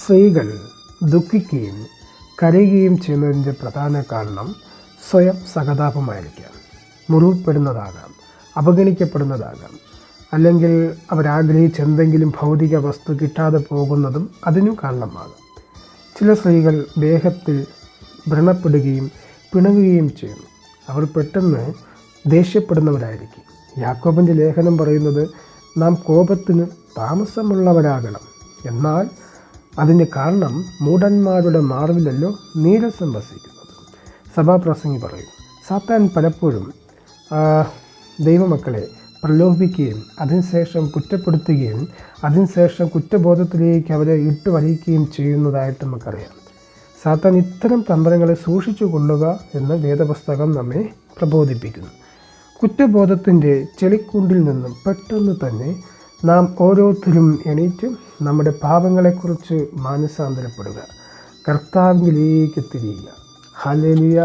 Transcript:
സ്ത്രീകൾ ദുഃഖിക്കുകയും കരയുകയും ചെയ്യുന്നതിൻ്റെ പ്രധാന കാരണം സ്വയം സഹതാപമായിരിക്കാം. മുറിവുപ്പെടുന്നതാകാം, അവഗണിക്കപ്പെടുന്നതാകാം, അല്ലെങ്കിൽ അവരാഗ്രഹിച്ച എന്തെങ്കിലും ഭൗതിക വസ്തു കിട്ടാതെ പോകുന്നതും അതിനും കാരണമാകാം. ചില സ്ത്രീകൾ ദേഹത്തിൽ വ്രണപ്പെടുകയും പിണങ്ങുകയും ചെയ്യുന്നു. അവർ പെട്ടെന്ന് ദേഷ്യപ്പെടുന്നവരായിരിക്കും. യാക്കോബിൻ്റെ ലേഖനം പറയുന്നത് നാം കോപത്തിന് താമസമുള്ളവരാകണം, എന്നാൽ അതിന് കാരണം മൂഢന്മാരുടെ മാർവിലല്ലോ നീരസം വസിക്കുന്നത്. സഭാപ്രസംഗി പറയും, സാത്താൻ പലപ്പോഴും ദൈവമക്കളെ പ്രലോഭിപ്പിക്കുകയും അതിനുശേഷം കുറ്റപ്പെടുത്തുകയും അതിനുശേഷം കുറ്റബോധത്തിലേക്ക് അവരെ ഇട്ടുവലിക്കുകയും ചെയ്യുന്നതായിട്ട് നമുക്കറിയാം. സാത്താൻ ഇത്തരം തന്ത്രങ്ങളെ സൂക്ഷിച്ചു കൊള്ളുക എന്ന് വേദപുസ്തകം നമ്മെ പ്രബോധിപ്പിക്കുന്നു. കുറ്റബോധത്തിൻ്റെ ചെളിക്കുണ്ടിൽ നിന്നും പെട്ടെന്ന് തന്നെ നാം ഓരോരുത്തരും എണീറ്റ് നമ്മുടെ പാപങ്ങളെക്കുറിച്ച് മാനസാന്തരപ്പെടുക, കർത്താവിലേക്ക് തിരിയുക. ഹല്ലേലൂയ.